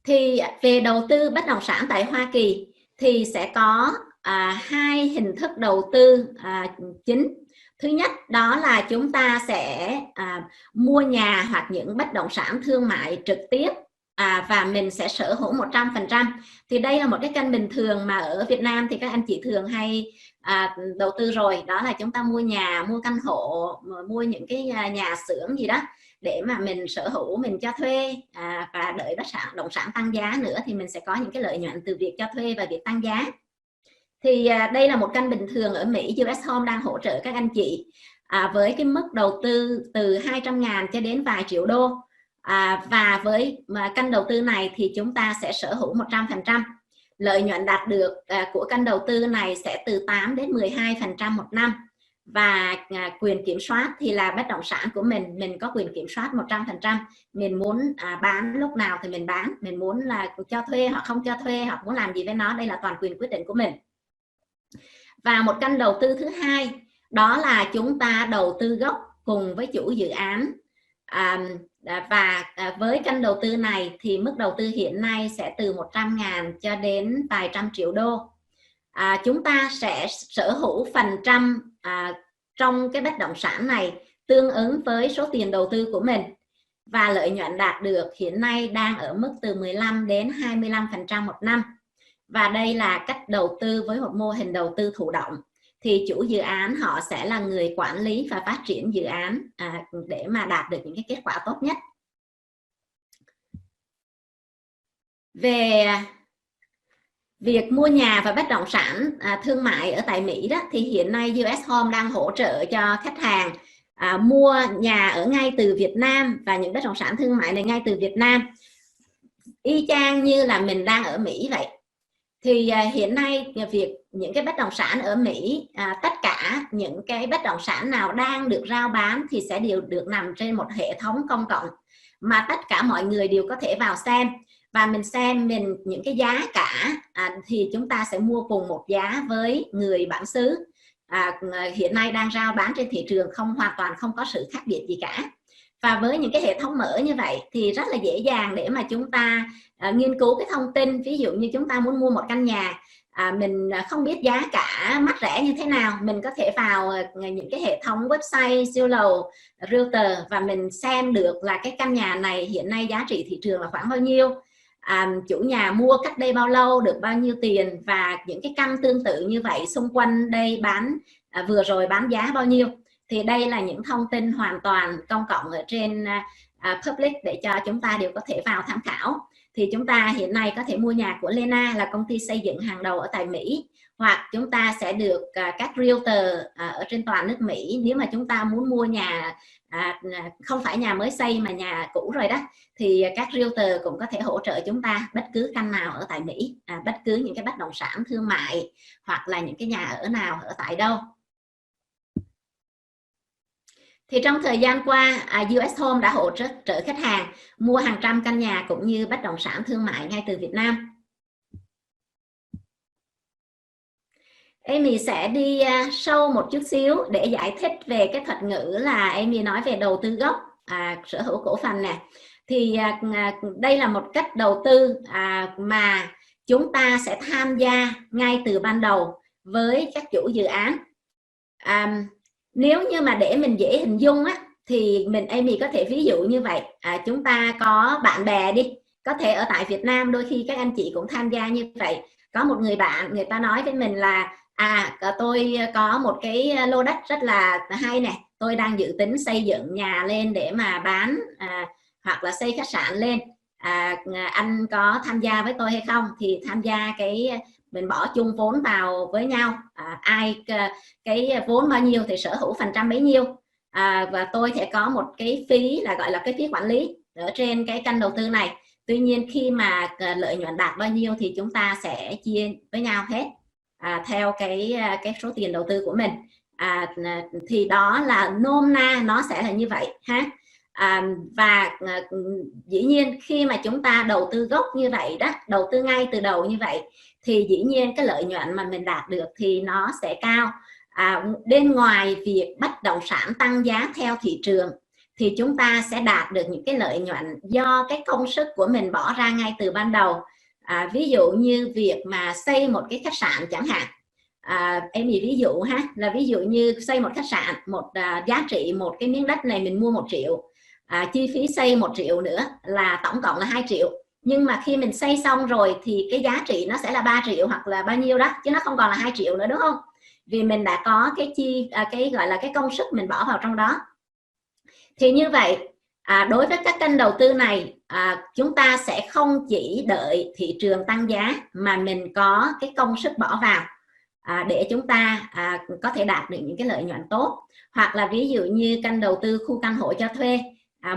Thì về đầu tư bất động sản tại Hoa Kỳ thì sẽ có hai hình thức đầu tư chính. Thứ nhất đó là chúng ta sẽ mua nhà hoặc những bất động sản thương mại trực tiếp và mình sẽ sở hữu 100%. Thì đây là một cái kênh bình thường mà ở Việt Nam thì các anh chị thường hay đầu tư rồi, đó là chúng ta mua nhà, mua căn hộ, mua những cái nhà xưởng gì đó để mà mình sở hữu, mình cho thuê và đợi bất động sản tăng giá nữa thì mình sẽ có những cái lợi nhuận từ việc cho thuê và việc tăng giá. Thì đây là một kênh bình thường ở Mỹ. US Home đang hỗ trợ các anh chị với cái mức đầu tư từ 200.000 cho đến vài triệu đô, và với kênh đầu tư này thì chúng ta sẽ sở hữu 100%. Lợi nhuận đạt được của kênh đầu tư này sẽ từ 8 đến 12% một năm, và quyền kiểm soát thì là bất động sản của mình có quyền kiểm soát 100%. Mình muốn bán lúc nào thì mình bán, mình muốn là cho thuê hoặc không cho thuê, hoặc muốn làm gì với nó, đây là toàn quyền quyết định của mình. Và một kênh đầu tư thứ hai đó là chúng ta đầu tư gốc cùng với chủ dự án, và với kênh đầu tư này thì mức đầu tư hiện nay sẽ từ 100.000 cho đến vài trăm triệu đô. Chúng ta sẽ sở hữu phần trăm trong cái bất động sản này tương ứng với số tiền đầu tư của mình, và lợi nhuận đạt được hiện nay đang ở mức từ 15 đến 25% một năm. Và đây là cách đầu tư với một mô hình đầu tư thụ động. Thì chủ dự án họ sẽ là người quản lý và phát triển dự án để mà đạt được những cái kết quả tốt nhất. Về việc mua nhà và bất động sản thương mại ở tại Mỹ đó, thì hiện nay US Home đang hỗ trợ cho khách hàng mua nhà ở ngay từ Việt Nam và những bất động sản thương mại này ngay từ Việt Nam, y chang như là mình đang ở Mỹ vậy. Thì hiện nay việc những cái bất động sản ở Mỹ, tất cả những cái bất động sản nào đang được rao bán thì sẽ đều được nằm trên một hệ thống công cộng mà tất cả mọi người đều có thể vào xem, và mình xem những cái giá cả thì chúng ta sẽ mua cùng một giá với người bản xứ hiện nay đang rao bán trên thị trường, hoàn toàn không có sự khác biệt gì cả. Và với những cái hệ thống mở như vậy thì rất là dễ dàng để mà chúng ta nghiên cứu cái thông tin. Ví dụ như chúng ta muốn mua một căn nhà, mình không biết giá cả mắc rẻ như thế nào, mình có thể vào những cái hệ thống website Zillow, Realtor và mình xem được là cái căn nhà này hiện nay giá trị thị trường là khoảng bao nhiêu, chủ nhà mua cách đây bao lâu, được bao nhiêu tiền, và những cái căn tương tự như vậy xung quanh đây bán vừa rồi bán giá bao nhiêu. Thì đây là những thông tin hoàn toàn công cộng ở trên public để cho chúng ta đều có thể vào tham khảo. Thì chúng ta hiện nay có thể mua nhà của Lena, là công ty xây dựng hàng đầu ở tại Mỹ, hoặc chúng ta sẽ được các realtor ở trên toàn nước Mỹ. Nếu mà chúng ta muốn mua nhà không phải nhà mới xây mà nhà cũ rồi đó, thì các realtor cũng có thể hỗ trợ chúng ta bất cứ căn nào ở tại Mỹ, bất cứ những cái bất động sản thương mại hoặc là những cái nhà ở nào ở tại đâu. Thì trong thời gian qua, US Home đã hỗ trợ khách hàng mua hàng trăm căn nhà cũng như bất động sản thương mại ngay từ Việt Nam. Amy sẽ đi sâu một chút xíu để giải thích về cái thuật ngữ là Amy nói về đầu tư gốc, sở hữu cổ phần nè. Thì đây là một cách đầu tư mà chúng ta sẽ tham gia ngay từ ban đầu với các chủ dự án. Nếu như mà để mình dễ hình dung á, thì Amy có thể ví dụ như vậy. Chúng ta có bạn bè đi, có thể ở tại Việt Nam đôi khi các anh chị cũng tham gia như vậy. Có một người bạn, người ta nói với mình là tôi có một cái lô đất rất là hay nè, tôi đang dự tính xây dựng nhà lên để mà bán, hoặc là xây khách sạn lên, anh có tham gia với tôi hay không? Thì tham gia mình bỏ chung vốn vào với nhau, ai cái vốn bao nhiêu thì sở hữu phần trăm bấy nhiêu, và tôi sẽ có một cái phí là gọi là cái phí quản lý ở trên cái kênh đầu tư này. Tuy nhiên khi mà lợi nhuận đạt bao nhiêu thì chúng ta sẽ chia với nhau hết theo cái số tiền đầu tư của mình. Thì đó là nôm na nó sẽ là như vậy ha. Và dĩ nhiên khi mà chúng ta đầu tư gốc như vậy đó, đầu tư ngay từ đầu như vậy, thì dĩ nhiên cái lợi nhuận mà mình đạt được thì nó sẽ cao. Bên ngoài việc bất động sản tăng giá theo thị trường thì chúng ta sẽ đạt được những cái lợi nhuận do cái công sức của mình bỏ ra ngay từ ban đầu. Ví dụ như việc mà xây một cái khách sạn chẳng hạn, em ví dụ ha, là ví dụ như xây một khách sạn, giá trị một cái miếng đất này mình mua 1 triệu, chi phí xây 1 triệu nữa là tổng cộng là 2 triệu. Nhưng mà khi mình xây xong rồi thì cái giá trị nó sẽ là 3 triệu hoặc là bao nhiêu đó, chứ nó không còn là 2 triệu nữa, đúng không? Vì mình đã có cái gọi là cái công sức mình bỏ vào trong đó. Thì như vậy đối với các kênh đầu tư này, chúng ta sẽ không chỉ đợi thị trường tăng giá mà mình có cái công sức bỏ vào để chúng ta có thể đạt được những cái lợi nhuận tốt. Hoặc là ví dụ như kênh đầu tư khu căn hộ cho thuê,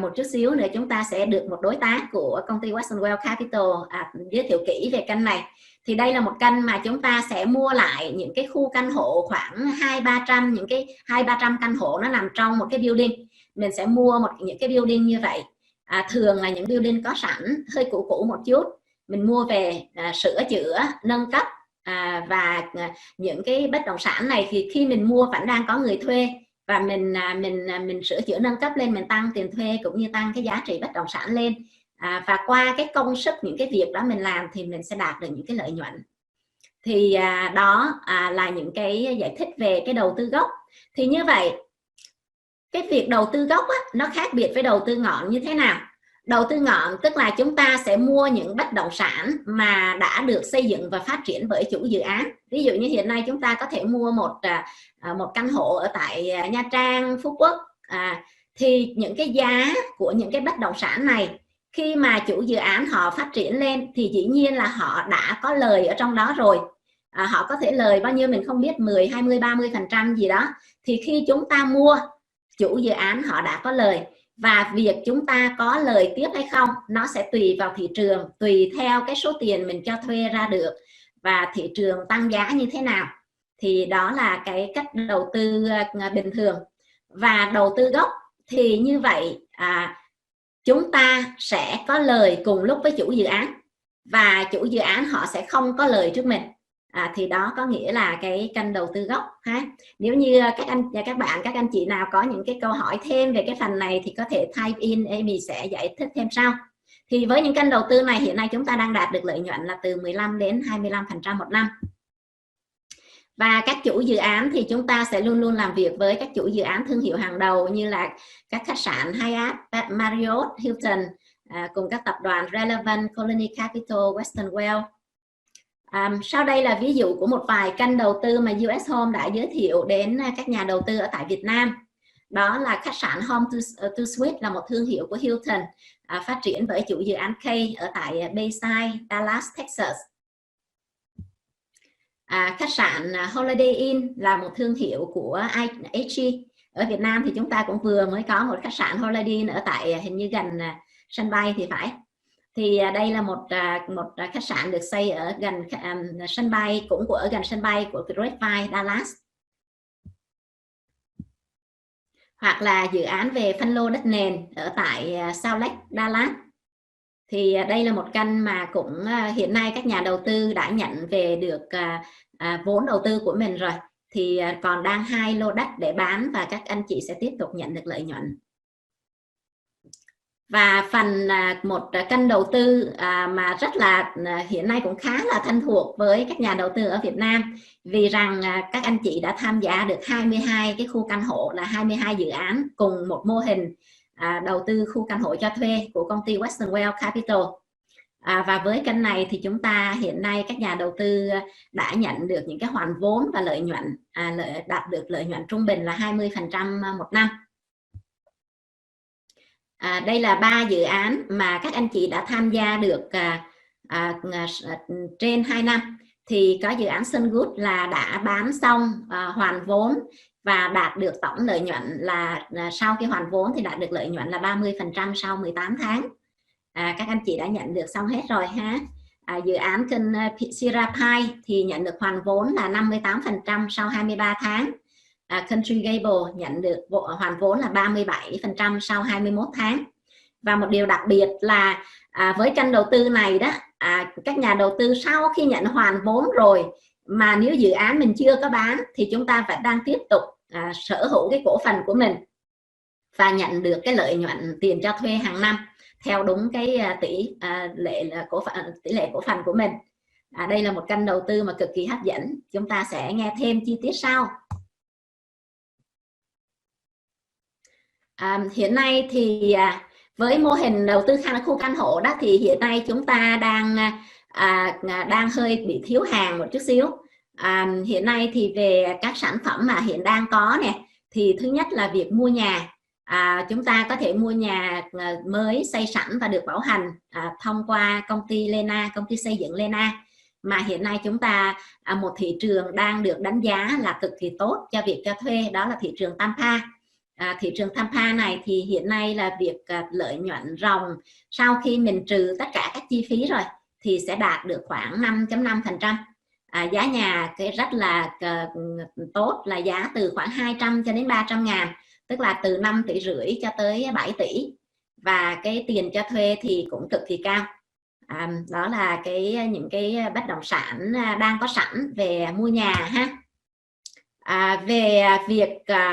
một chút xíu nữa chúng ta sẽ được một đối tác của công ty Western Well Capital giới thiệu kỹ về kênh này. Thì đây là một kênh mà chúng ta sẽ mua lại những cái khu căn hộ khoảng 200-300, những cái 200-300 căn hộ nó nằm trong một cái building. Mình sẽ mua những cái building như vậy, thường là những building có sẵn, hơi cũ một chút, mình mua về sửa chữa, nâng cấp, và những cái bất động sản này thì khi mình mua vẫn đang có người thuê, và mình sửa chữa nâng cấp lên, mình tăng tiền thuê cũng như tăng cái giá trị bất động sản lên, và qua cái công sức những cái việc đó mình làm thì mình sẽ đạt được những cái lợi nhuận. Thì đó là những cái giải thích về cái đầu tư gốc. Thì như vậy cái việc đầu tư gốc nó khác biệt với đầu tư ngọn như thế nào? Đầu tư ngọn tức là chúng ta sẽ mua những bất động sản mà đã được xây dựng và phát triển bởi chủ dự án. Ví dụ như hiện nay chúng ta có thể mua một căn hộ ở tại Nha Trang, Phú Quốc, thì những cái giá của những cái bất động sản này khi mà chủ dự án họ phát triển lên thì dĩ nhiên là họ đã có lời ở trong đó rồi. Họ có thể lời bao nhiêu mình không biết, 10, 20, 30% gì đó. Thì khi chúng ta mua, chủ dự án họ đã có lời, và việc chúng ta có lời tiếp hay không nó sẽ tùy vào thị trường, tùy theo cái số tiền mình cho thuê ra được và thị trường tăng giá như thế nào. Thì đó là cái cách đầu tư bình thường. Và đầu tư gốc thì như vậy chúng ta sẽ có lời cùng lúc với chủ dự án, và chủ dự án họ sẽ không có lời trước mình. Thì đó có nghĩa là cái kênh đầu tư gốc ha. Nếu như các anh chị nào có những cái câu hỏi thêm về cái phần này thì có thể type in, Amy sẽ giải thích thêm sau. Thì với những kênh đầu tư này hiện nay chúng ta đang đạt được lợi nhuận là từ 15 đến 25% một năm. Và các chủ dự án thì chúng ta sẽ luôn luôn làm việc với các chủ dự án thương hiệu hàng đầu như là các khách sạn Hyatt, Marriott, Hilton, cùng các tập đoàn Relevant, Colony Capital, Western Well. Sau đây là ví dụ của một vài kênh đầu tư mà US Home đã giới thiệu đến các nhà đầu tư ở tại Việt Nam. Đó là khách sạn Home to Suite, là một thương hiệu của Hilton, phát triển bởi chủ dự án K ở tại Bayside, Dallas, Texas. Khách sạn Holiday Inn là một thương hiệu của HG. Ở Việt Nam thì chúng ta cũng vừa mới có một khách sạn Holiday Inn ở tại hình như gần sân bay thì phải. Thì đây là một khách sạn được xây ở gần sân bay, cũng ở gần sân bay của Grapevine, Dallas. Hoặc là dự án về phân lô đất nền ở tại Salt Lake, Dallas. Thì đây là một kênh mà cũng hiện nay các nhà đầu tư đã nhận về được vốn đầu tư của mình rồi. Thì còn đang 2 lô đất để bán và các anh chị sẽ tiếp tục nhận được lợi nhuận. Và phần một kênh đầu tư mà rất là hiện nay cũng khá là thân thuộc với các nhà đầu tư ở Việt Nam, vì rằng các anh chị đã tham gia được 22 cái khu căn hộ, là 22 dự án cùng một mô hình đầu tư khu căn hộ cho thuê của công ty Western Well Capital. Và với kênh này thì chúng ta hiện nay các nhà đầu tư đã nhận được những cái hoàn vốn và lợi nhuận, đạt được lợi nhuận trung bình là 20% một năm. Đây là 3 dự án mà các anh chị đã tham gia được trên 2 năm. Thì có dự án Sun Good là đã bán xong, hoàn vốn và đạt được tổng lợi nhuận là sau khi hoàn vốn thì đạt được lợi nhuận là 30% sau 18 tháng. Các anh chị đã nhận được xong hết rồi ha. Dự án kênh Sierra Pine thì nhận được hoàn vốn là 58% sau 23 tháng. Country Gable nhận được hoàn vốn là 37% sau 21 tháng. Và một điều đặc biệt là với kênh đầu tư này đó, các nhà đầu tư sau khi nhận hoàn vốn rồi mà nếu dự án mình chưa có bán thì chúng ta vẫn đang tiếp tục sở hữu cái cổ phần của mình. và nhận được cái lợi nhuận tiền cho thuê hàng năm theo đúng cái tỷ lệ cổ phần của mình. Đây là một kênh đầu tư mà cực kỳ hấp dẫn. Chúng ta sẽ nghe thêm chi tiết sau. Hiện nay thì với mô hình đầu tư khu căn hộ đó, thì hiện nay chúng ta đang hơi bị thiếu hàng một chút xíu. Hiện nay thì về các sản phẩm mà hiện đang có nè, thì thứ nhất là việc mua nhà. Chúng ta có thể mua nhà mới xây sẵn và được bảo hành thông qua công ty Lena, công ty xây dựng Lena. Mà hiện nay chúng ta một thị trường đang được đánh giá là cực kỳ tốt cho việc cho thuê, đó là thị trường Tampa. Thị trường Tampa này thì hiện nay là việc lợi nhuận ròng sau khi mình trừ tất cả các chi phí rồi thì sẽ đạt được khoảng 5.5%. Giá nhà cái rất là tốt, là giá từ khoảng 200 cho đến 300 ngàn, tức là từ 5,5 tỷ cho tới 7 tỷ, và cái tiền cho thuê thì cũng cực kỳ cao. Đó là những cái bất động sản đang có sẵn về mua nhà ha. Về việc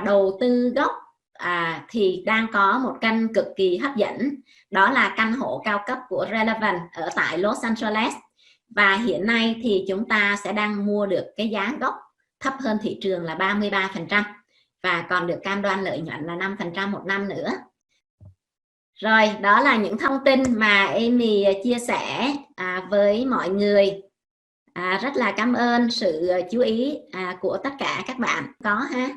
đầu tư gốc thì đang có một kênh cực kỳ hấp dẫn, đó là căn hộ cao cấp của Relevant ở tại Los Angeles. Và hiện nay thì chúng ta sẽ đang mua được cái giá gốc thấp hơn thị trường là 33%, và còn được cam đoan lợi nhuận là 5% một năm nữa. Rồi, đó là những thông tin mà Amy chia sẻ với mọi người. Rất là cảm ơn sự chú ý của tất cả các bạn có ha.